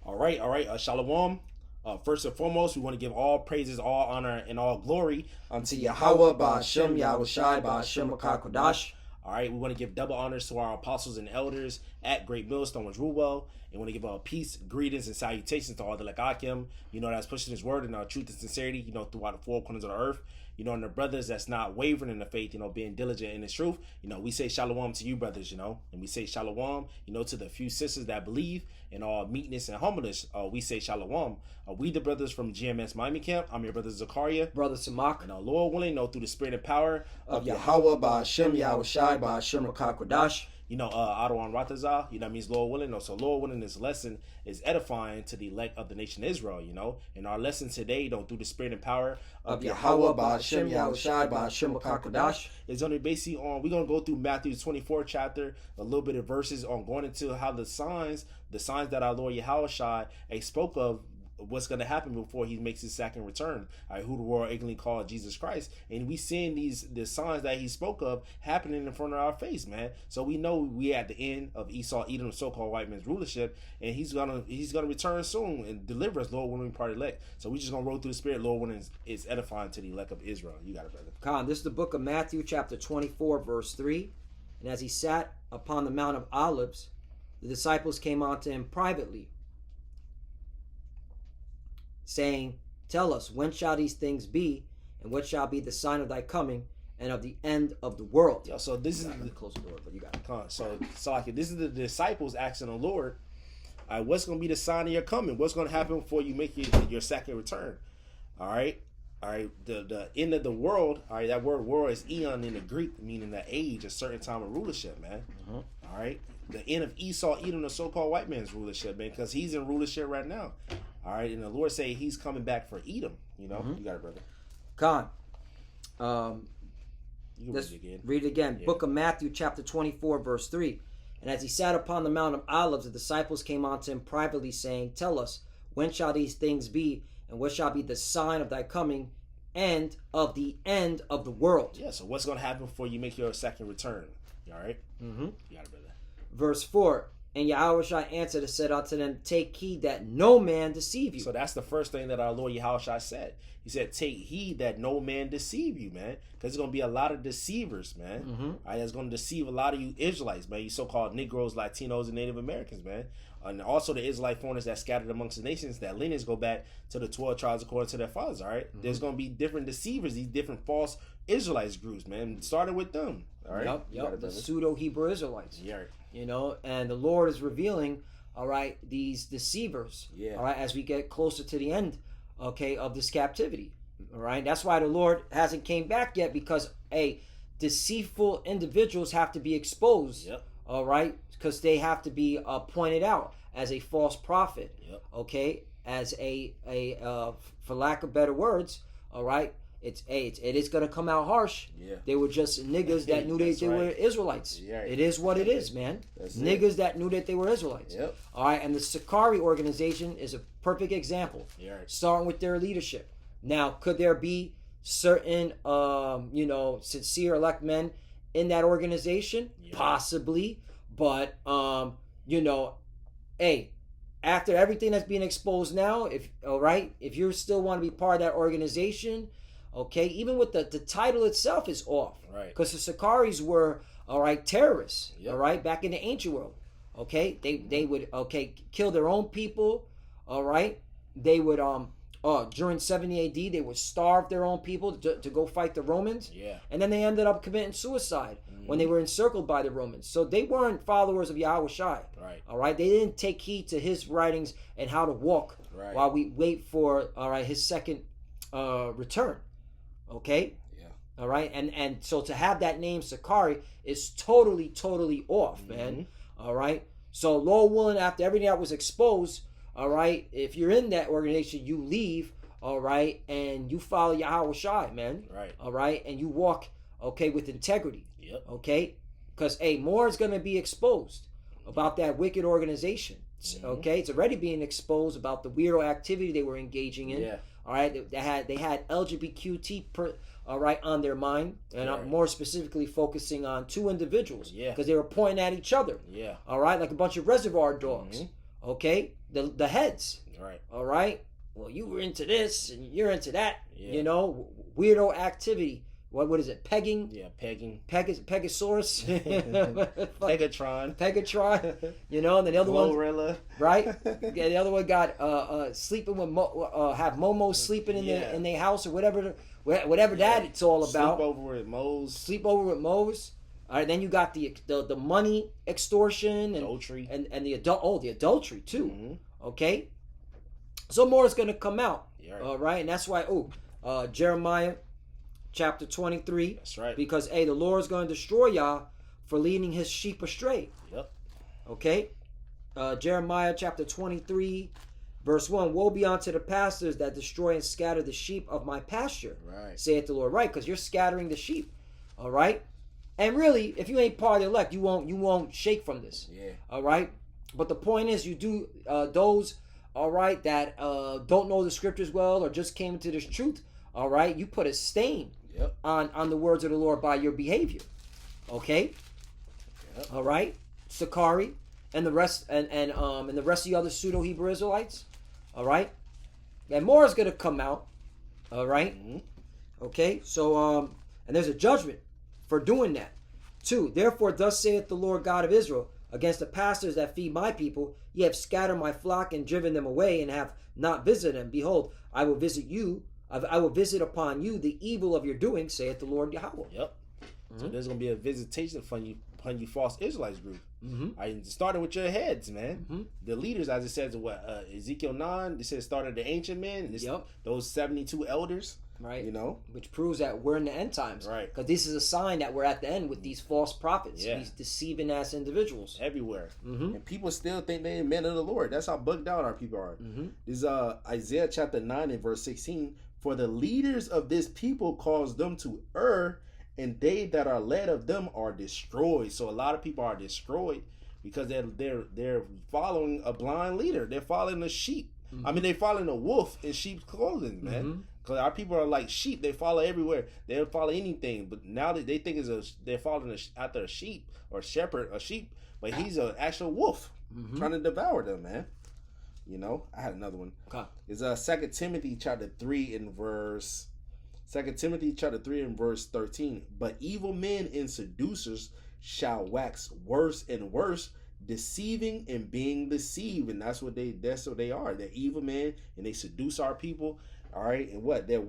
All right. Shalom. First and foremost, we want to give all praises, all honor, and all glory unto Yahweh, Ba'ashem, Yahawashi, Ba'ashem, Kodash. All right, we want to give double honors to our apostles and elders at Great Millstone, which rule well. And want to give peace, greetings, and salutations to all the Lekakim, that's pushing his word and truth and sincerity, throughout the four corners of the earth. And the brothers that's not wavering in the faith, being diligent in his truth. We say shalom to you, brothers, and we say shalom, to the few sisters that believe in all meekness and humbleness. We say shalom. We the brothers from GMS Miami Camp. I'm your brother Zakaria. Brother Samak. And Lord willing, through the spirit and power of Yahweh, Ba'ashem, Yahawashi, Ba'ashem, Kodash. Adawan Ratazah, that means Lord willing. So Lord willing, this lesson is edifying to the elect of the nation Israel, And our lesson today, through the spirit and power of Yahweh, Ba'ashem, Yahawashi, Ba'ashem, Kodash. Is only basically on, we're going to go through Matthew's 24th chapter, a little bit of verses on going into how the signs that our Lord Yahawashi spoke of, what's going to happen before he makes his second return, who the world ignorantly called Jesus Christ. And we seeing the signs that he spoke of happening in front of our face, man. So we know we at the end of Esau, Edom, so-called white man's rulership, and he's gonna return soon and deliver us, Lord, when we part elect. So we just gonna roll through the spirit, Lord, when it's edifying to the elect of Israel. You got it, brother. Khan, this is the book of Matthew, chapter 24, verse 3. And as he sat upon the Mount of Olives, the disciples came unto him privately, saying, Tell us, when shall these things be, and what shall be the sign of thy coming and of the end of the world? Yeah, so this is close the door, but you got it. So like this is the disciples asking the Lord, what's going to be the sign of your coming? What's going to happen before you make your second return? All right. The end of the world. All right, that word "world" is eon in the Greek, meaning the age, a certain time of rulership, man. All right, the end of Esau, Edom, the so-called white man's rulership, man, because he's in rulership right now. All right, and the Lord say he's coming back for Edom. You got it, brother. Khan. Let's read it again. Yeah. Book of Matthew, chapter 24, verse 3. And as he sat upon the Mount of Olives, the disciples came unto him privately, saying, Tell us, when shall these things be, and what shall be the sign of thy coming and of the end of the world? Yeah, so what's going to happen before you make your second return? You all right? You got it, brother. Verse 4. And Yahawashi answered and said unto them, Take heed that no man deceive you. So that's the first thing that our Lord Yahawashi said. He said, take heed that no man deceive you, man. Because there's going to be a lot of deceivers, man. All right, that's going to deceive a lot of you Israelites, man. You so-called Negroes, Latinos, and Native Americans, man. And also the Israelite foreigners that scattered amongst the nations, that lineage go back to the 12 tribes according to their fathers, all right? There's going to be different deceivers, these different false Israelites groups, man. Starting with them, all right? Yep, the pseudo-Hebrew Israelites. Yeah. And the Lord is revealing, all right, these deceivers, all right, as we get closer to the end, okay, of this captivity, all right? That's why the Lord hasn't came back yet, because, deceitful individuals have to be exposed, all right, because they have to be pointed out as a false prophet, okay, as a for lack of better words, all right, it is going to come out harsh. They were just niggas that knew they were Israelites. It is what it is, man. Niggas that knew that they were Israelites. All right, and the Sakari organization is a perfect example, starting with their leadership. Now, could there be certain, sincere elect men in that organization? Possibly, but, after everything that's being exposed now, if you still want to be part of that organization, okay, even with the title itself is off, right? Because the Sakaris were, terrorists, all right, back in the ancient world, okay, they would, kill their own people, all right, they would, during 70 AD, they would starve their own people to go fight the Romans, and then they ended up committing suicide when they were encircled by the Romans. So they weren't followers of Yahawashi, right? All right, they didn't take heed to his writings and how to walk while we wait for, his second return. Okay? All right? And so to have that name Sakari is totally off, man. All right? So Lord willing, after everything that was exposed, all right, if you're in that organization, you leave, all right, and you follow Yahawashi, man. Right. All right? And you walk, okay, with integrity. Okay? Because, more is going to be exposed about that wicked organization. Okay? It's already being exposed about the weirdo activity they were engaging in. All right, they had LGBTQ on their mind, and I'm more specifically focusing on two individuals because they were pointing at each other. All right, like a bunch of reservoir dogs. Okay, the heads. Right. All right. Well, you were into this and you're into that. Yeah. You know, weirdo activity. What is it? Pegging? Yeah, pegging. Pegasaurus. Pegatron. Pegatron. You know, and then the other one. Glorilla. Right. Yeah, the other one got sleeping with have Momo sleeping in their house or whatever that it's all about. Sleep over with Moe's. All right. Then you got the money extortion and adultery and the adultery too. Mm-hmm. Okay. So more is going to come out. Yeah. All right, and that's why Jeremiah chapter 23. That's right. Because the Lord's going to destroy y'all for leading his sheep astray. Yep. Okay. Jeremiah chapter 23 verse 1. Woe be unto the pastors that destroy and scatter the sheep of my pasture. Right. Saith the Lord. Right, because you're scattering the sheep. All right. And really, if you ain't part of the elect, you won't shake from this. Yeah. All right. But the point is, you do those. All right, that don't know the scriptures well or just came into this truth. All right, you put a stain on the words of the Lord by your behavior. Okay. Yep. All right, Sakari and the rest and the rest of the other pseudo Hebrew Israelites. All right, and more is gonna come out. All right. Mm-hmm. Okay. So and there's a judgment for doing that too. Therefore, thus saith the Lord God of Israel. Against the pastors that feed my people, ye have scattered my flock and driven them away, and have not visited them. Behold, I will visit you. I will visit upon you the evil of your doing, saith the Lord Yahweh. Yep. Mm-hmm. So there's gonna be a visitation upon you false Israelites group. Mm-hmm. I started with your heads, man. Mm-hmm. The leaders, as it says, Ezekiel 9. They said it started the ancient men. Those 72 elders. Right. You know, which proves that we're in the end times. Right. Because this is a sign that we're at the end with these false prophets, these deceiving ass individuals everywhere, mm-hmm. and people still think they're men of the Lord. That's how bugged out our people are. Mm-hmm. This is Isaiah chapter 9 and verse 16. For the leaders of this people cause them to err, and they that are led of them are destroyed. So a lot of people are destroyed because they're following a blind leader. They're following a sheep. Mm-hmm. I mean, they're following a wolf in sheep's clothing, man. Mm-hmm. Because our people are like sheep. They follow everywhere. They don't follow anything. But now they think they're following after a sheep or shepherd, a sheep. But he's an actual wolf trying to devour them, man. You know, I had another one. Okay. It's 2 Timothy chapter 3 and verse 13. But evil men and seducers shall wax worse and worse, deceiving and being deceived. And that's what they are. They're evil men and they seduce our people. All right, and what they're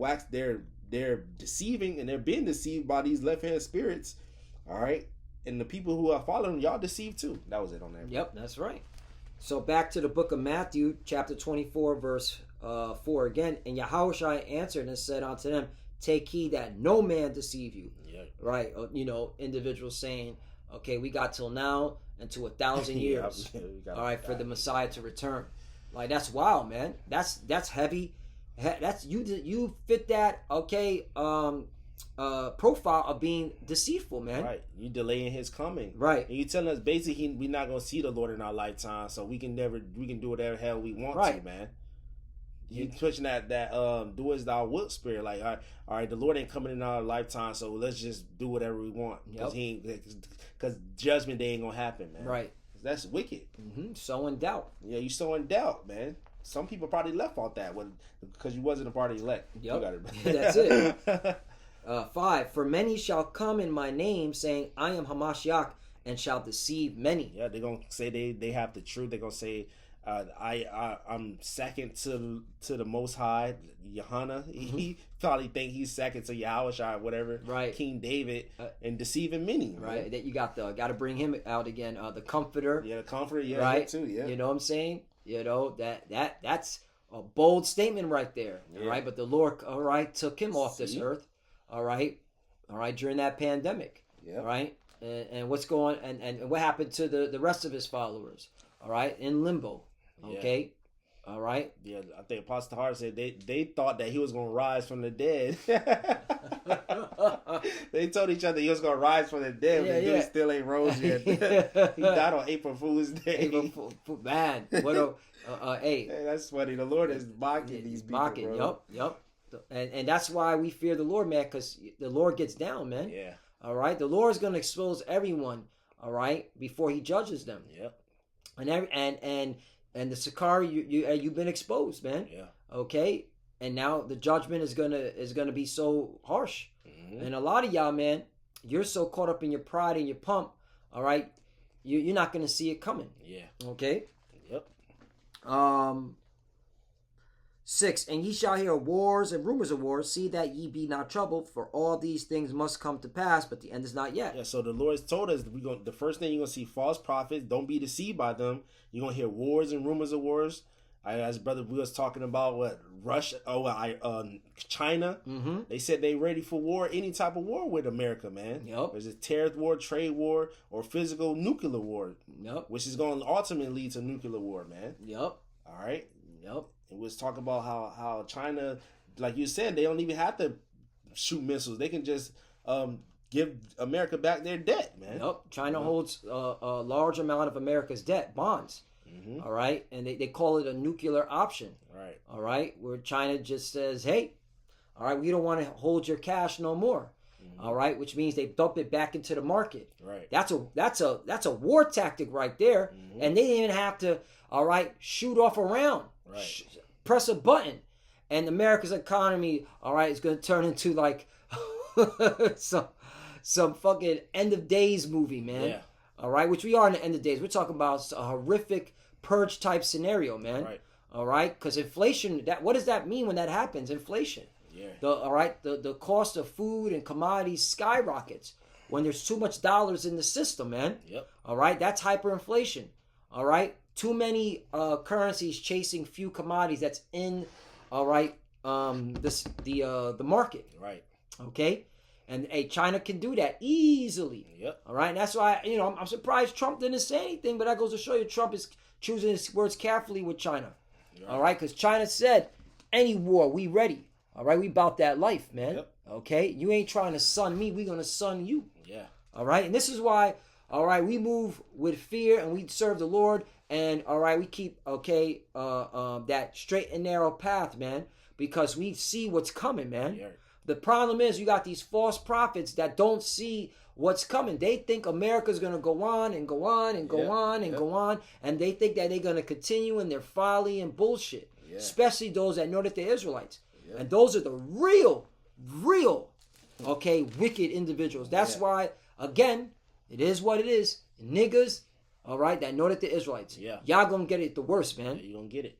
deceiving and they're being deceived by these left-hand spirits. All right, and the people who are following y'all deceived too. That was it on that. Yep, that's right. So back to the book of Matthew, chapter 24, verse 4 again. And Yahawashi answered and said unto them, take heed that no man deceive you. Yeah. Right. You know, individuals saying, okay, we got till now and to 1,000 years. All right, for the Messiah to return. Like, that's wild, man. That's heavy. That's you fit that profile of being deceitful, man. Right, you delaying his coming. Right, and you telling us basically we're not gonna see the Lord in our lifetime, so we can do whatever hell we want to, man. You pushing that do as thou wilt spirit, like all right, the Lord ain't coming in our lifetime, so let's just do whatever we want because judgment day ain't gonna happen, man. Right, that's wicked. Mm-hmm. Sowing doubt. Yeah, you sowing doubt, man. Some people probably left off that because you wasn't a part of the elect. Yep. That's it. 5. For many shall come in my name, saying, I am Hamashiach, and shall deceive many. Yeah, they're going to say they have the truth. They're going to say, I'm second to the Most High, Yohana. He probably think he's second to Yahawashi or whatever. Right. King David, and deceiving many. Right. Man. That you got to bring him out again. The Comforter. Yeah, the Comforter. Yeah, right. Too. Yeah. You know what I'm saying? You know, that's a bold statement right there. Yeah. All right. But the Lord, all right, took him off this earth. All right, during that pandemic. Yeah. All right, and what's going and what happened to the rest of his followers? All right, in limbo. Okay, all right. Yeah, I think Apostle Hart said they thought that he was going to rise from the dead. They told each other he was going to rise from the dead, but the dude still ain't rose yet. He died on April Fool's Day. Man, what a hey, that's funny. The Lord is mocking these people, bro. Yep. And that's why we fear the Lord, man, because the Lord gets down, man. Yeah. All right. The Lord is going to expose everyone, all right, before he judges them. Yep. And And the Sakari, you've been exposed, man. Yeah. Okay, and now the judgment is gonna be so harsh. And a lot of y'all, man, you're so caught up in your pride and your pump. All right, you're not gonna see it coming. Yeah. Okay. Yep. 6, and ye shall hear wars and rumors of wars. See that ye be not troubled, for all these things must come to pass, but the end is not yet. Yeah, so the Lord's told us the first thing you're gonna see false prophets. Don't be deceived by them. You're gonna hear wars and rumors of wars. As brother, we was talking about what Russia, China. Mm-hmm. They said they ready for war, any type of war with America, man. Yep. There's a terror war, trade war, or physical nuclear war. Yep. Which is going to ultimately lead to nuclear war, man. Yep. All right. Yep. And we was talking about how China, like you said, they don't even have to shoot missiles. They can just give America back their debt, man. Yep. China holds a large amount of America's debt, bonds. Mm-hmm. All right, and they call it a nuclear option. Right. All right, where China just says, hey, all right, we don't want to hold your cash no more. Mm-hmm. All right, which means they dump it back into the market. Right. That's a war tactic right there. Mm-hmm. And they didn't even have to, all right, shoot off a round. Right. Press a button. And America's economy, all right, is going to turn into like some fucking end of days movie, man. Yeah. All right, which we are in the end of days. We're talking about a horrific purge type scenario, man. Right. All right, because inflation. What does that mean when that happens? Inflation. Yeah. The cost of food and commodities skyrockets when there's too much dollars in the system, man. Yep. All right, that's hyperinflation. All right, too many currencies chasing few commodities. That's in, all right, the market. Right. Okay. And hey, China can do that easily. Yep. All right. And that's why I'm surprised Trump didn't say anything. But that goes to show you Trump is choosing his words carefully with China. Right. All right, because China said, "Any war, we ready." All right, we about that life, man. Yep. Okay, you ain't trying to sun me. We gonna sun you. Yeah. All right, and this is why. All right, we move with fear and we serve the Lord, and all right, we keep that straight and narrow path, man, because we see what's coming, man. Yeah. The problem is you got these false prophets that don't see what's coming. They think America's going to go on and go on and go on and go on. And they think that they're going to continue in their folly and bullshit. Yeah. Especially those that know that they're Israelites. Yeah. And those are the real, wicked individuals. That's why, again, it is what it is. Niggas, all right, that know that they're Israelites. Yeah. Y'all going to get it the worst, man. Yeah, you're going to get it.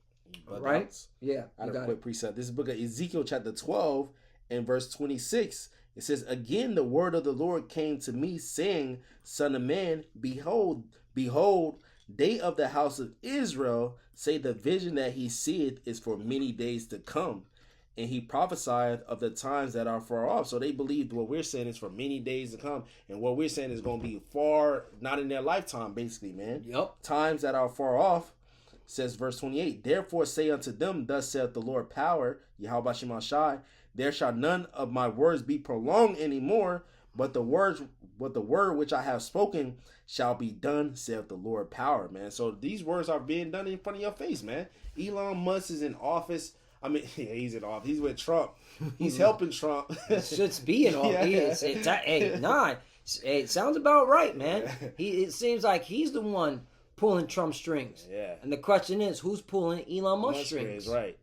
All right? Yeah. I got a quick precept. This is the book of Ezekiel chapter 12. In verse 26, it says, "Again the word of the Lord came to me, saying, Son of man, behold, they of the house of Israel say the vision that he seeth is for many days to come. And he prophesied of the times that are far off." So they believe what we're saying is for many days to come. And what we're saying is going to be far, not in their lifetime, basically, man. Yep. Times that are far off, says verse 28, "Therefore say unto them, Thus saith the Lord power, Yahawashi Mashai, there shall none of my words be prolonged anymore, but the word which I have spoken shall be done, saith the Lord power," man. So these words are being done in front of your face, man. Elon Musk is in office. I mean, yeah, he's in office. He's with Trump. He's helping Trump. Should be in office. It sounds about right, man. It seems like he's the one pulling Trump strings. Yeah. And the question is, who's pulling Elon Musk strings? Right.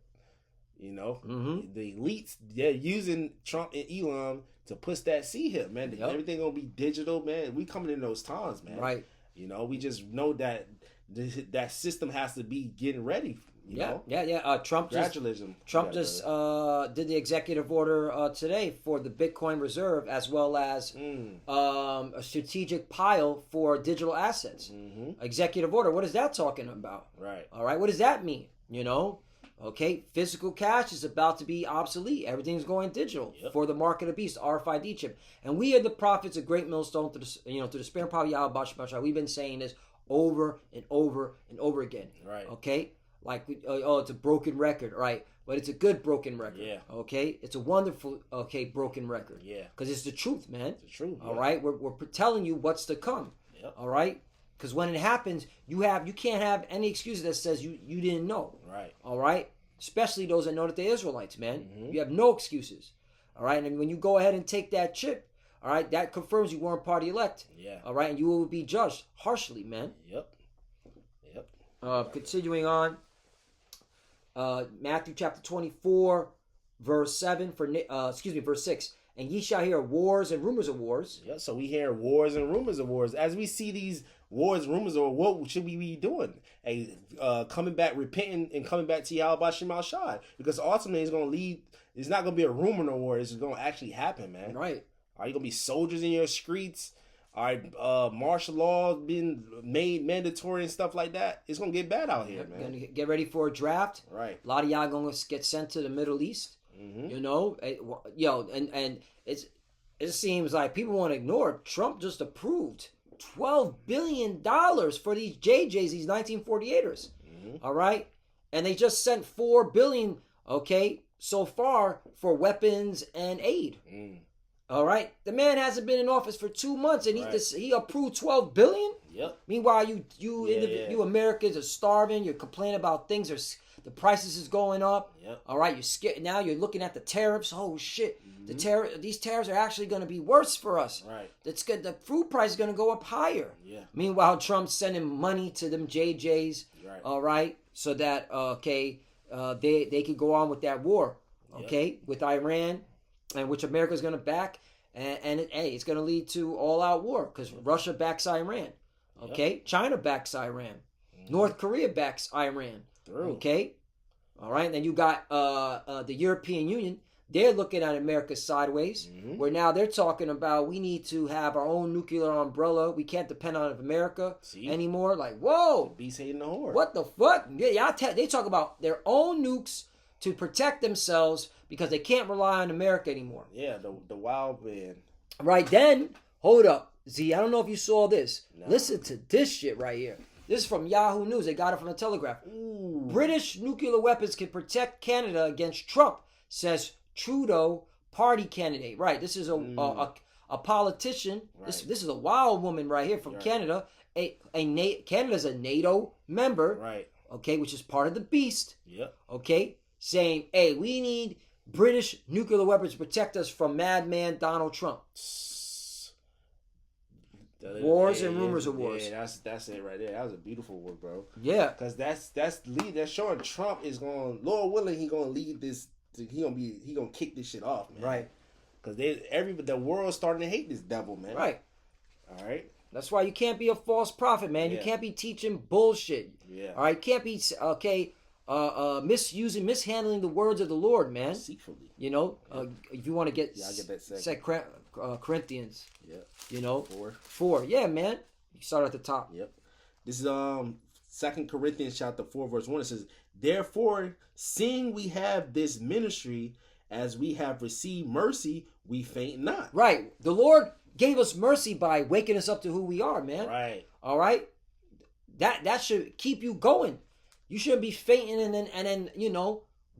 The elites, they're using Trump and Elon to push that seed here, man. Yep. Everything gonna be digital, man. We coming in those times, man. Right. We just know that that system has to be getting ready. Yeah. Trump just did the executive order today for the Bitcoin reserve, as well as a strategic pile for digital assets. Mm-hmm. Executive order. What is that talking about? Right. All right. What does that mean? Okay, physical cash is about to be obsolete. Everything's going digital for the mark of the beast, RFID chip. And we are the prophets of Great Millstone to the Spirit Power Yahawashi. We've been saying this over and over and over again. Right. Okay? Like, it's a broken record, right? But it's a good broken record. Yeah. Okay? It's a wonderful, broken record. Yeah. Because it's the truth, man. It's the truth. All right? We're telling you what's to come. Yep. All right? Because when it happens, you can't have any excuse that says you didn't know. Right. All right? Especially those that know that they're Israelites, man. Mm-hmm. You have no excuses. All right? And when you go ahead and take that chip, all right, that confirms you weren't part of the elect. Yeah. All right? And you will be judged harshly, man. Yep. Continuing on, Matthew chapter 24, verse 7 verse 6. And ye shall hear wars and rumors of wars. Yeah, so we hear wars and rumors of wars. As we see these wars, rumors, or what should we be doing? Coming back, repenting, and coming back to Yahawashi Malshad. Because ultimately it's going to lead, it's not going to be a rumor no war. It's going to actually happen, man. Right. Are you going to be soldiers in your streets? All right, martial law being made mandatory and stuff like that. It's going to get bad out here, man. Gonna get ready for a draft. Right. A lot of y'all going to get sent to the Middle East. Mm-hmm. You know, and it seems like people want to ignore it. Trump just approved $12 billion for these JJs, these 1948ers. Mm-hmm. All right, and they just sent $4 billion, okay, so far for weapons and aid. Mm. All right, the man hasn't been in office for 2 months, and he approved $12 billion. Yep. Meanwhile, you Americans are starving. You're complaining about things the prices is going up. Yep. All right, you're scared now. You're looking at the tariffs. Oh shit, these tariffs are actually going to be worse for us. Right. That's good. The food price is going to go up higher. Yeah. Meanwhile, Trump's sending money to them JJs. Right. All right, so that they could go on with that war. Okay, with Iran, and which America's going to back, and it's going to lead to all-out war because Russia backs Iran. Okay, China backs Iran. North Korea backs Iran. Okay, all right. And then you got the European Union. They're looking at America sideways. Mm-hmm. Where now they're talking about we need to have our own nuclear umbrella. We can't depend on America anymore. Like, whoa, beast hating the whore. What the fuck? Yeah, they talk about their own nukes to protect themselves because they can't rely on America anymore. Yeah, the wild man. Right then, hold up, Z. I don't know if you saw this. No. Listen to this shit right here. This is from Yahoo News. They got it from the Telegraph. Ooh. British nuclear weapons can protect Canada against Trump, says Trudeau party candidate. Right. This is a politician. Right. This is a wild woman right here from Canada. Canada's a NATO member. Right. Okay, which is part of the beast. Yep. Okay, saying, hey, we need British nuclear weapons to protect us from madman Donald Trump. Wars and rumors of wars. Yeah, that's it right there. That was a beautiful word, bro. Yeah, because that's showing Trump is going. Lord willing, he gonna lead this. He gonna kick this shit off, man. Right. Because the world's starting to hate this devil, man. Right. All right. That's why you can't be a false prophet, man. You can't be teaching bullshit. Yeah. All right. You can't be mishandling the words of the Lord, man. Deceitfully. You know, if you want to get, I get that second. Corinthians. Yeah. You know, 4. Yeah, man. You start at the top. Yep. This is 2 Corinthians chapter 4 verse 1. It says, therefore, seeing we have this ministry, as we have received mercy, we faint not. Right. The Lord gave us mercy by waking us up to who we are, man. Right. All right. That should keep you going. You shouldn't be fainting and then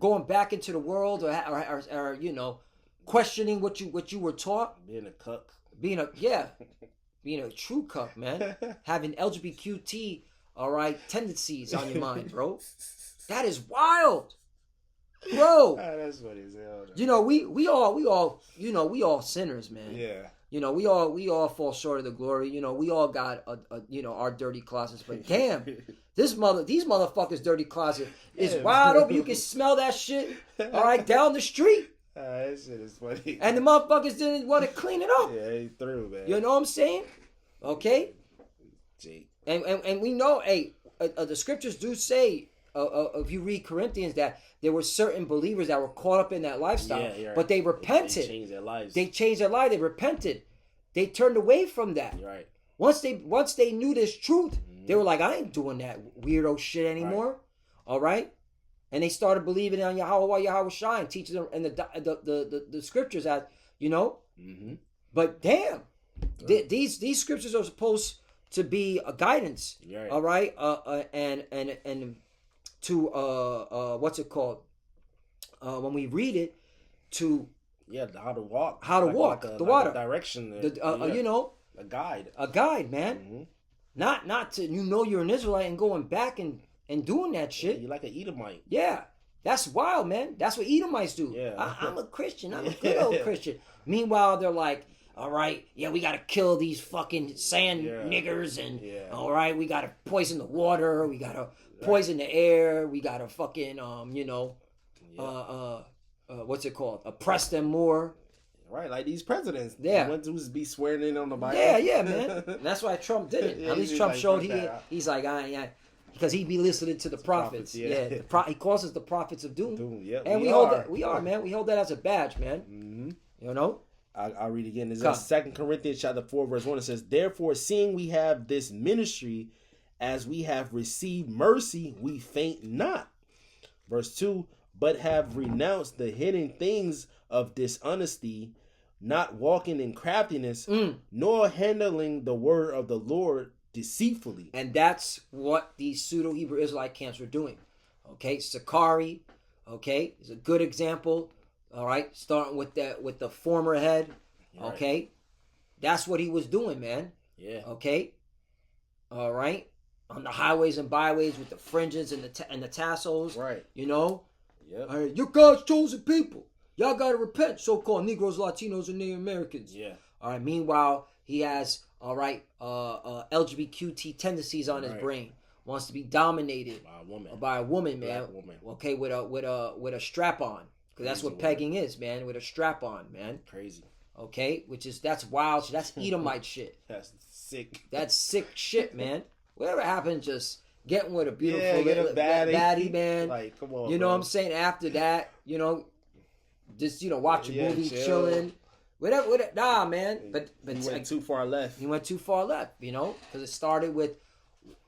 going back into the world or questioning what you were taught. Being a cuck. Being a true cuck, man. Having LGBTQ, all right, tendencies on your mind, bro. That is wild, bro. That's what he's hell. We all sinners, man. Yeah. We all fall short of the glory. We all got our dirty closets. But damn, these motherfuckers' dirty closet is wide open. You can smell that shit. All right, down the street. That shit is funny. And the motherfuckers didn't want to clean it up. Yeah, he threw, man. You know what I'm saying? Okay. Gee. And we know, the scriptures do say, if you read Corinthians, that there were certain believers that were caught up in that lifestyle, but they repented. They changed their lives. They repented. They turned away from that. You're right. Once they knew this truth, they were like, I ain't doing that weirdo shit anymore. Right. All right. And they started believing on Yahawashi and teaching them and the scriptures as Mm-hmm. But damn, these scriptures are supposed to be a guidance. Right. All right. And to what's it called? When we read it, to how to walk. The water direction. A guide. A guide, man. Mm-hmm. Not to you're an Israelite and going back and doing that shit. You're like an Edomite. Yeah. That's wild, man. That's what Edomites do. Yeah. I'm a Christian. I'm a good old Christian. Meanwhile, they're like, all right, we got to kill these fucking sand niggers. And all right, we got to poison the water. We got to poison the air. We gotta fucking what's it called? Oppress them more. Right, like these presidents. Yeah. Went to be swearing in on the Bible. Yeah, man. And that's why Trump did it. Yeah, At least he's Trump like, showed fuck that. he's like, because he'd be listening to the prophets. Yeah. He calls us the prophets of doom. Yeah, and we hold that. We are, man. We hold that as a badge, man. Mm-hmm. You know. I'll read again. This is 2 Corinthians chapter 4, verse 1. It says, "Therefore, seeing we have this ministry, as we have received mercy, we faint not." Verse 2, "But have renounced the hidden things of dishonesty, not walking in craftiness, nor handling the word of the Lord deceitfully." And that's what these pseudo-Hebrew Israelite camps were doing. Okay, Sakari, okay, is a good example. All right, starting with the former head. Right. Okay, that's what he was doing, man. Yeah. Okay. All right, on the highways and byways with the fringes and the tassels. Right. You know. Yep. All right, you're God's chosen people. Y'all gotta repent, so-called Negroes, Latinos, and Native Americans. Yeah. All right. Meanwhile, he has LGBTQ tendencies on his brain. Wants to be dominated by a woman, man. Black woman. Okay, with a strap on, because that's what pegging is, man. With a strap on, man. Crazy. Okay, that's wild. That's Edomite shit. That's sick. That's sick shit, man. Whatever happened, just getting with a beautiful get a baddie, man. Like, come on. You know what I'm saying? After that, just watch a movie, chilling. Whatever. Nah, man. But he went too far left. He went too far left, because it started with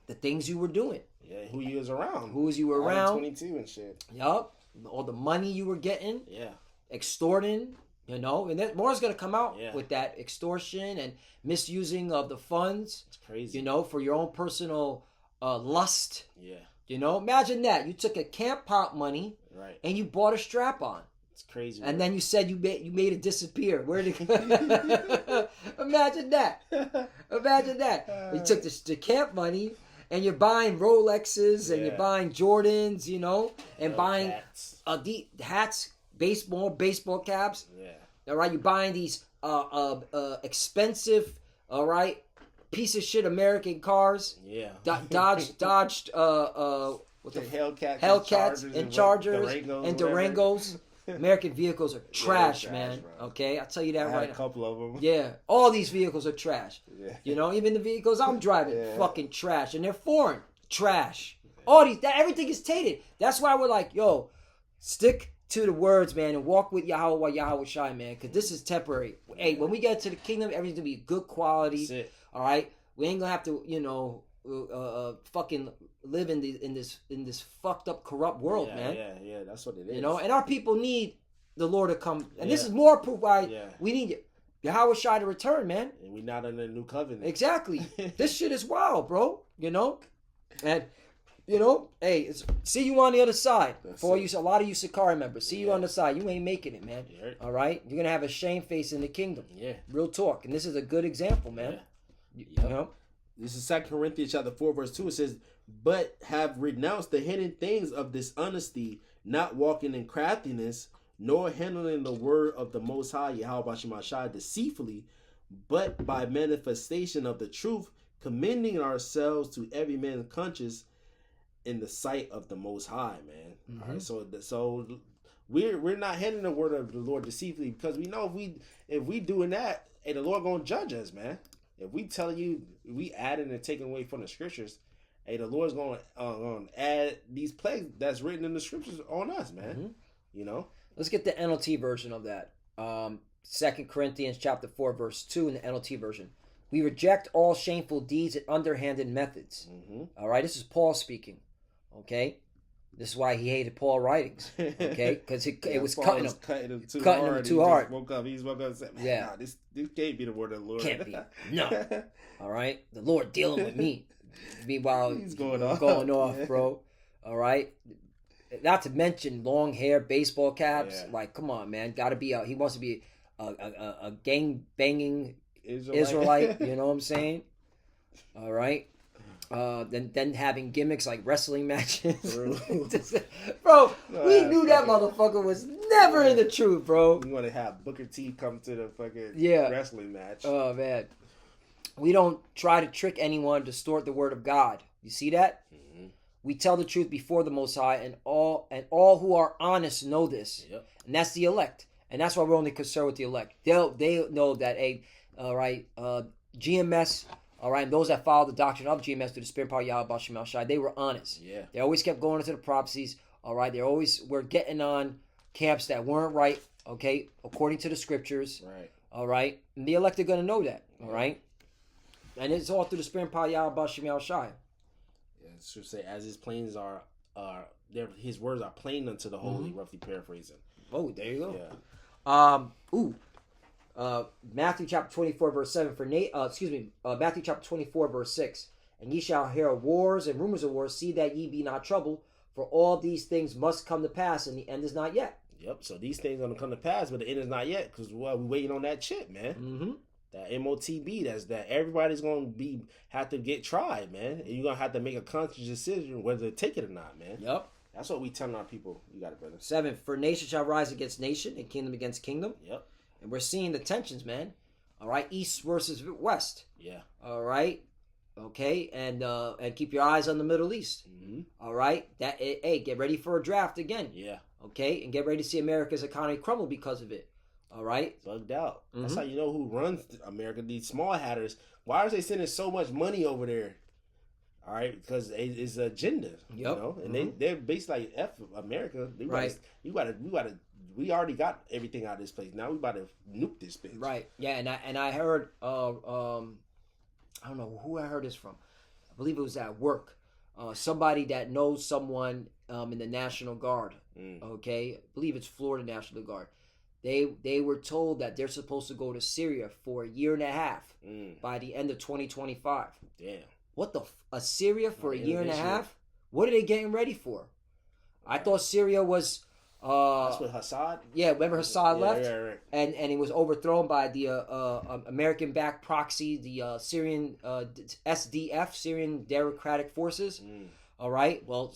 the things you were doing. Yeah, who you was around. Who you were around. 22 and shit. Yup. All the money you were getting. Yeah. Extorting, and then more's gonna come out with that extortion and misusing of the funds. It's crazy. For your own personal lust. Yeah. Imagine that. You took a camp pot money and you bought a strap on. It's crazy. And then you said you made it disappear. Where did it Imagine that. Imagine that. You took the camp money and you're buying Rolexes and you're buying Jordans, and buying hats, baseball caps. Yeah. All right, you're buying these expensive, all right, piece of shit American cars. Yeah. Dodged what the Hellcats and Chargers and Durangos. American vehicles are trash, man. Bro. Okay, I'll tell you that I right had a couple of them. Yeah, all these vehicles are trash. Yeah. Even the vehicles I'm driving, fucking trash, and they're foreign, trash. All everything is tainted. That's why we're like, yo, stick to the words, man, and walk with Yahawashi, man, because this is temporary. Hey, when we get to the kingdom, everything's gonna be good quality. That's it. All right, we ain't gonna have to, fucking live in this fucked up, corrupt world, man. Yeah, that's what it is. And our people need the Lord to come, and this is more proof why we need Yahawashi to return, man. And we not in the new covenant. Exactly. This shit is wild, bro. And hey, see you on the other side. For you, a lot of you Sakari members, see you on the side. You ain't making it, man. Yeah. All right, you're gonna have a shame face in the kingdom. Yeah, real talk. And this is a good example, man. Yeah. This is 2 Corinthians chapter 4, verse 2. It says, "But have renounced the hidden things of dishonesty, not walking in craftiness, nor handling the word of the Most High, Yahawashi deceitfully, but by manifestation of the truth, commending ourselves to every man's conscience in the sight of the Most High," man. Mm-hmm. All right, so we're not handling the word of the Lord deceitfully, because we know if we doing that, hey, the Lord gonna judge us, man. If we telling you, we adding and taking away from the scriptures, hey, the Lord's gonna add these plagues that's written in the scriptures on us, man. Mm-hmm. Let's get the NLT version of that. 2 Corinthians chapter 4, verse 2 in the NLT version. "We reject all shameful deeds and underhanded methods." Mm-hmm. All right, this is Paul speaking. Okay, this is why he hated Paul's writings. Okay, because it was cutting him too hard. He woke up and said, "Man, nah, this can't be the word of the Lord. Can't be. No. All right, the Lord dealing with me. Meanwhile, he's going off, bro. All right. Not to mention long hair, baseball caps. Yeah. Like, come on, man. Got to be. He wants to be a gang banging Israelite. You know what I'm saying? All right. Then having gimmicks like wrestling matches. Bro, we knew that motherfucker was never in the truth, bro. We want to have Booker T come to the fucking wrestling match. Oh, man. We don't try to trick anyone, distort the word of God. You see that? Mm-hmm. We tell the truth before the Most High, and all who are honest know this. Yep. And that's the elect. And that's why we're only concerned with the elect. They know that, GMS, all right, and those that follow the doctrine of GMS through the Spirit power Yahawashi, they were honest. Yeah. They always kept going into the prophecies, all right. They always were getting on camps that weren't right, okay, according to the scriptures. Right. All right. And the elect are going to know that, all right. And it's all through the Spirit power Yahawashi. Yeah, it should say, as his planes are, his words are plain unto the holy, roughly paraphrasing. Oh, there you go. Yeah. Matthew chapter 24 verse 7 Matthew chapter 24 verse 6. And ye shall hear of wars and rumors of wars. See that ye be not troubled, for all these things must come to pass, and the end is not yet. Yep. So these things are gonna come to pass, but the end is not yet, because we waiting on that chip, man. Mm-hmm. That MOTB, that everybody's gonna have to get tried, man. And you're gonna have to make a conscious decision whether to take it or not, man. Yep. That's what we telling our people. You got it, brother. 7. For nation shall rise against nation, and kingdom against kingdom. Yep. And we're seeing the tensions, man. All right, east versus west. Yeah. All right. Okay, and keep your eyes on the Middle East. Mm-hmm. All right. Hey, get ready for a draft again. Yeah. Okay, and get ready to see America's economy crumble because of it. All right. Bugged out. Mm-hmm. That's how you know who runs America. These small hatters. Why are they sending so much money over there? All right, because it's an agenda. Yep. You know, and they're basically like F America. Right. We already got everything out of this place. Now we about to nuke this bitch. Right. Yeah, and I heard I don't know who I heard this from. I believe it was at work. Somebody that knows someone in the National Guard. Okay, I believe it's Florida National Guard. They were told that they're supposed to go to Syria for a year and a half by the end of 2025. Damn. What Syria for a year and a half? What are they getting ready for? I thought Syria was. That's what Assad. Yeah, remember Assad left, right. and he was overthrown by the American-backed proxy, the Syrian SDF, Syrian Democratic Forces. All right. Well,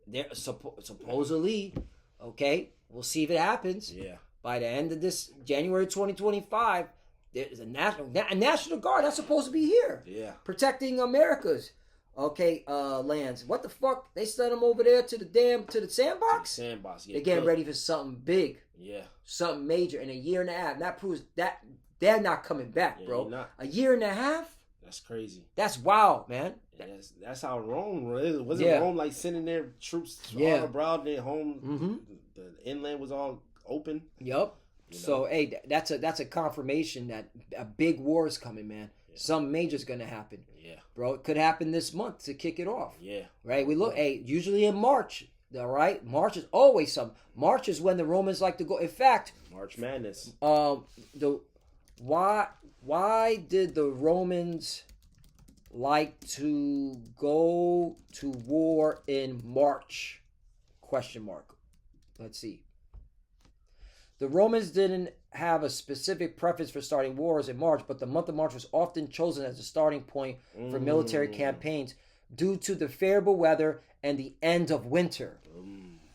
they're supposedly, okay. We'll see if it happens. Yeah. By the end of this January 2025, there's a National Guard that's supposed to be here. Yeah. Protecting America's lands. What the fuck? They sent them over there to the sandbox? Sandbox. Yeah, they're getting ready for something big. Yeah. Something major in a year and a half. And that proves that they're not coming back, bro. A year and a half? That's crazy. That's wild, man. Yeah, that's how Rome was. Wasn't Rome like sending their troops all abroad their home? Mm-hmm. The inland was all open. Yep. So hey, that's a confirmation that a big war is coming, man. Yeah. Something major's gonna happen. Yeah, bro. It could happen this month to kick it off. Yeah. Right. We look. Hey, usually in March. All right. March is always something. March is when the Romans like to go. In fact, March Madness. Why did the Romans like to go to war in March? ? Let's see. The Romans didn't have a specific preference for starting wars in March, but the month of March was often chosen as a starting point for military campaigns due to the favorable weather and the end of winter.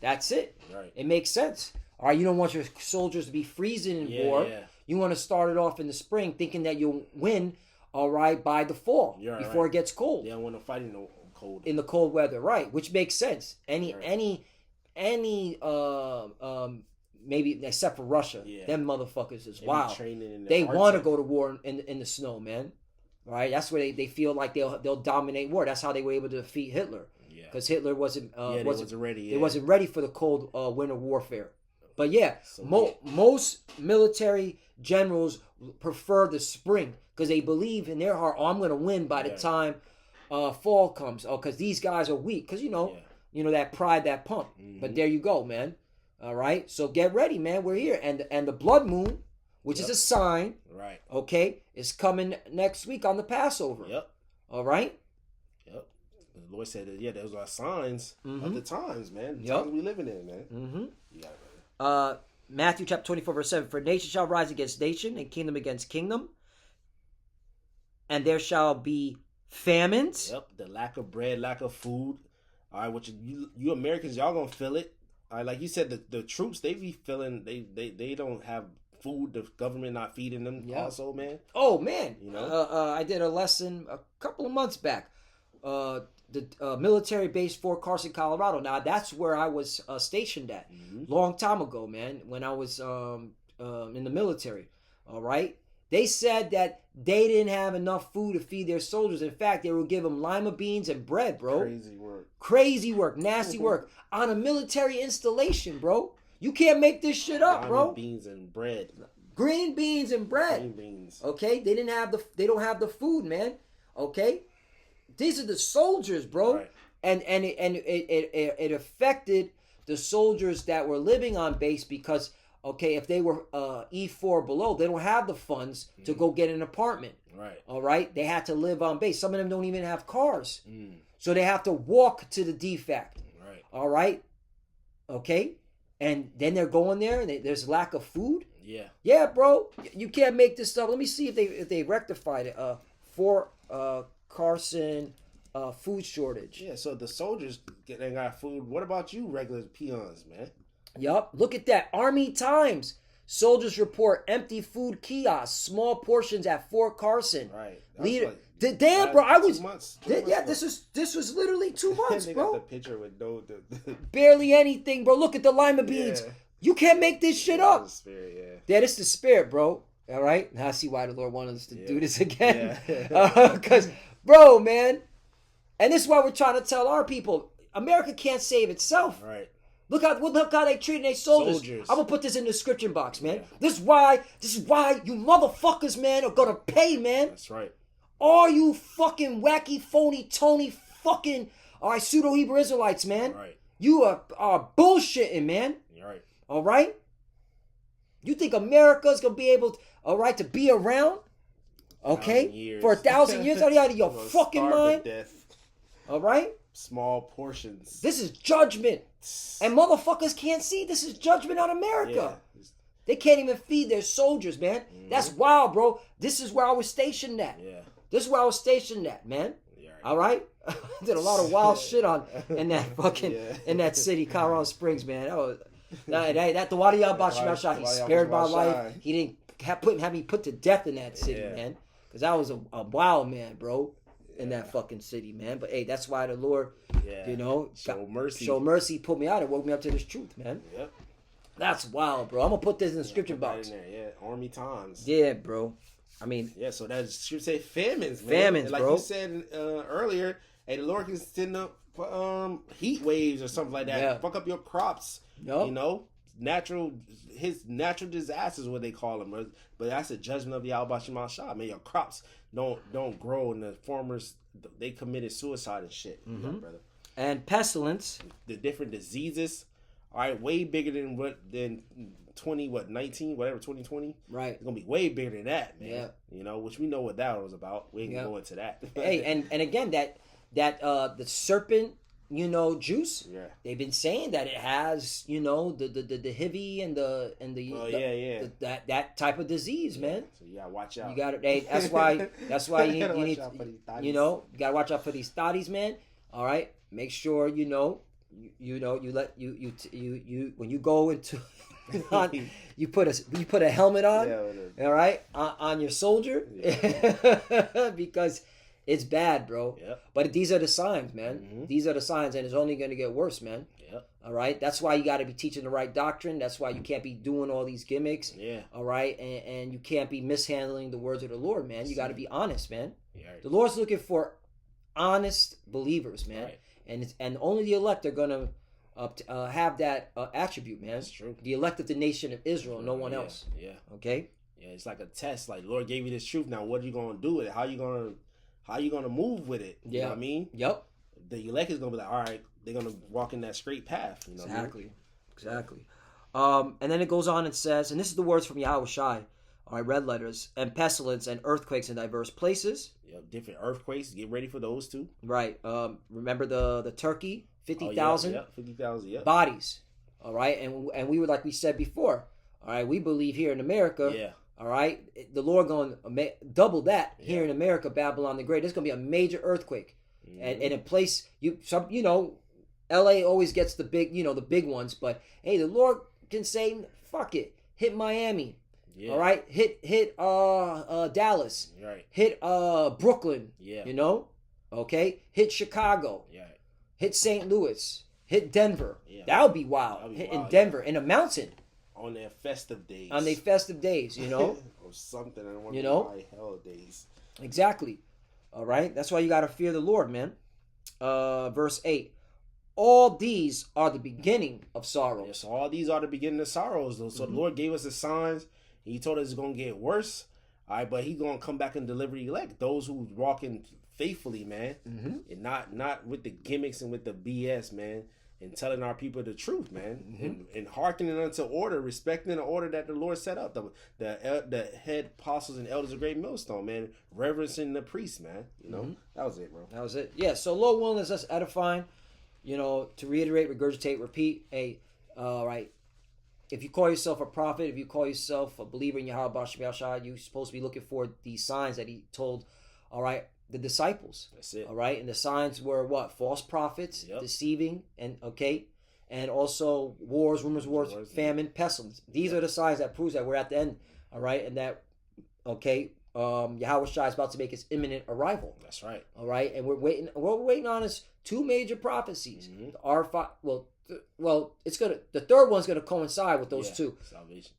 That's it. Right. It makes sense. All right, you don't want your soldiers to be freezing in war. Yeah. You want to start it off in the spring thinking that you'll win, all right, by the fall before it gets cold. Yeah, I want to fight in the cold. In the cold weather, right, which makes sense. Maybe except for Russia, them motherfuckers is wild. They want to go to war in the snow, man. Right? That's where they feel like they'll dominate war. That's how they were able to defeat Hitler. Yeah. Because Hitler wasn't ready. Yeah. They wasn't ready for the cold winter warfare. But yeah, most military generals prefer the spring because they believe in their heart, I'm going to win by the time fall comes. Because these guys are weak. Because you know that pride, that pump. Mm-hmm. But there you go, man. All right, so get ready, man. We're here, and the blood moon, which is a sign, right? Okay, is coming next week on the Passover. Yep. All right. Yep. The Lord said that. Yeah, those are signs of the times, man. The times we living in, man. Mm-hmm. You got it, brother. Matthew chapter 24 verse 7: For nation shall rise against nation, and kingdom against kingdom, and there shall be famines. Yep. The lack of bread, lack of food. All right, which you Americans, y'all gonna feel it. Like you said, the troops, they be feeling they don't have food. The government not feeding them. Yeah. Also, man. Oh man, you know, I did a lesson a couple of months back. the military base Fort Carson, Colorado. Now that's where I was stationed at, long time ago, man. When I was in the military. All right. They said that they didn't have enough food to feed their soldiers. In fact, they would give them lima beans and bread, bro. Crazy work, nasty work on a military installation, bro. You can't make this shit up, bro. Lima beans and bread. Green beans and bread. Green beans. Okay, they don't have the food, man. Okay, these are the soldiers, bro. Right. And it affected the soldiers that were living on base because, okay, if they were E4 below, they don't have the funds to go get an apartment. Right. All right, they had to live on base. Some of them don't even have cars, so they have to walk to the DFAC. Right. All right. Okay, and then they're going there, and there's lack of food. Yeah, bro. You can't make this stuff. Let me see if they rectified it. Fort Carson food shortage. Yeah, so the soldiers they got food. What about you, regular peons, man? Yup. Look at that. Army Times. Soldiers report empty food kiosks, small portions at Fort Carson. Right. Damn, bro. I was. 2 months. This was literally 2 months, they bro. got the picture with no barely anything, bro. Look at the lima beans. Yeah. You can't make this shit up. The spirit, Yeah, this is the spirit, bro. All right. Now I see why the Lord wanted us to do this again. Yeah. Because, bro, man, and this is why we're trying to tell our people: America can't save itself. Right. Look how they treating their soldiers. I'm gonna put this in the description box, man. Yeah. This is why you motherfuckers, man, are gonna pay, man. That's right. All you fucking wacky, phony, Tony, fucking, all right, pseudo Hebrew Israelites, man. Right. You are bullshitting, man. You're right. All right. You think America's gonna be able, to be around? Okay, for 1,000 years? Are you out of your fucking mind? All right. Small portions. This is judgment. And motherfuckers can't see this is judgment on America. Yeah. They can't even feed their soldiers, man. That's wild, bro. This is where I was stationed at. Yeah. This is where I was stationed at, man. Yeah, right. All right? Did a lot of wild shit in that fucking in that city, Colorado Springs, man. That the Wadi Yahawashi, he spared my life. He didn't have me put to death in that city, man. Because I was a wild man, bro. In that fucking city, man. But hey, that's why the Lord, show mercy, put me out and woke me up to this truth, man. Yep. That's wild, bro. I'm gonna put this in the description box. In there. Yeah, Army Times. Yeah, bro. I mean, so that should say famines, man. Famines, like bro. You said earlier, hey, the Lord can send up heat waves or something like that. Yeah. Fuck up your crops. Yep. You know, his natural disasters, what they call them. But that's a judgment of Yahawashi Mashah. Man, your crops don't grow, and the farmers they committed suicide and shit. You know, brother. And pestilence. The different diseases, all right, way bigger than 2020. Right. It's gonna be way bigger than that, man. Yeah. You know, which we know what that was about. We ain't gonna go into that. Hey, and again that the serpent, juice. Yeah. They've been saying that it has, the HIV and the that type of disease, man. So you gotta watch out. You got it. Hey, that's why you need you gotta watch out for these thotties, man. All right. Make sure you let you when you go into you put a helmet on, all right, on your soldier, because it's bad, bro. Yep. But these are the signs, man. Mm-hmm. These are the signs, and it's only going to get worse, man. Yep. All right. That's why you got to be teaching the right doctrine. That's why you can't be doing all these gimmicks. Yeah. All right, and you can't be mishandling the words of the Lord, man. You got to be honest, man. Yeah, right. The Lord's looking for honest believers, man. Right. And only the elect are gonna have that attribute, man. That's true. The elect of the nation of Israel, no one else. Yeah. Okay. Yeah, it's like a test. Like, Lord gave you this truth. Now, what are you gonna do with it? How you gonna move with it? You know what I mean? Yep. The elect is gonna be like, all right, they're gonna walk in that straight path. You know exactly. What I mean? Exactly. And then it goes on and says, and this is the words from Yahawashi, all right, red letters, and pestilence and earthquakes in diverse places. Different earthquakes. Get ready for those too. Right. Remember the Turkey, 50,000 50,000 bodies. All right, and we were, like we said before. All right, we believe here in America. Yeah. All right, the Lord going to double that here in America, Babylon the Great. There's going to be a major earthquake, and in a place L.A. always gets the big ones, but hey, the Lord can say, fuck it, hit Miami. Yeah. All right, hit Dallas. Right. Hit Brooklyn. Yeah. Okay, hit Chicago. Yeah. Hit St. Louis. Hit Denver. Yeah. That would be wild. That'd be Hit wild, in Denver, in a mountain. On their festive days. On their festive days, you know. Or something. I don't want You to know? high holidays. Exactly. All right. That's why you got to fear the Lord, man. Verse 8. All these are the beginning of sorrows. Yeah, so all these are the beginning of sorrows, though. So the Lord gave us the signs. He told us it's going to get worse. All right, but he's going to come back and deliver the elect. Those who walking faithfully, man. And not with the gimmicks and with the BS, man. And telling our people the truth, man. And hearkening unto order, respecting the order that the Lord set up. The head apostles and elders of Great Millstone, man. Reverencing the priests, man. You know, that was it, bro. That was it. Yeah, so Lord willing, is us edifying. You know, to reiterate, regurgitate, repeat. Hey, right. If you call yourself a prophet, if you call yourself a believer in Yahawashi, you're supposed to be looking for these signs that he told, all right, the disciples. That's it. All right, and the signs were what? False prophets, deceiving, and also wars, rumors, wars, famine, pestilence. These are the signs that proves that we're at the end. All right, and that Yahawashi is about to make his imminent arrival. That's right. All right, and we're waiting. What we're waiting on is two major prophecies. The R5. Well, it's gonna. The third one's gonna coincide with those two. Salvation.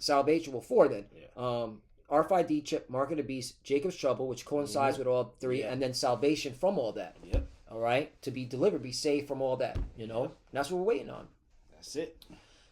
Salvation. Well, four then. Yeah. RFID chip, Mark of the Beast, Jacob's Trouble, which coincides with all three, and then salvation from all that. Yep. All right, to be delivered, be saved from all that. You know, that's what we're waiting on. That's it.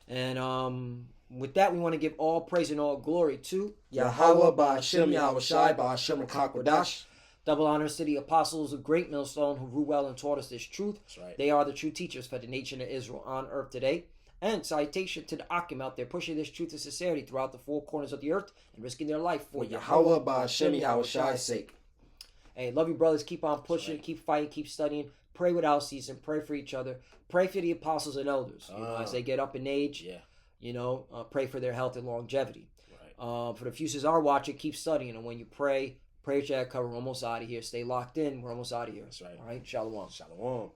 And with that, we want to give all praise and all glory to Yahweh Ba'Shem Yahawashi Ba'Shem Kakwadash. Double honors to the apostles of Great Millstone who grew well and taught us this truth. That's right. They are the true teachers for the nation of Israel on earth today. And citation to the Akim out there pushing this truth and sincerity throughout the four corners of the earth and risking their life for Yahweh Ba'Shem Yahawashi's sake. Hey, love you, brothers. Keep on pushing, keep fighting, keep studying. Pray without ceasing. Pray for each other. Pray for the apostles and elders. You know, as they get up in age. Yeah. You know, pray for their health and longevity. Right. For the few who are watching, keep studying. And when you pray that cover. We're almost out of here. Stay locked in. We're almost out of here. That's right. All right. Shalom. Shalom.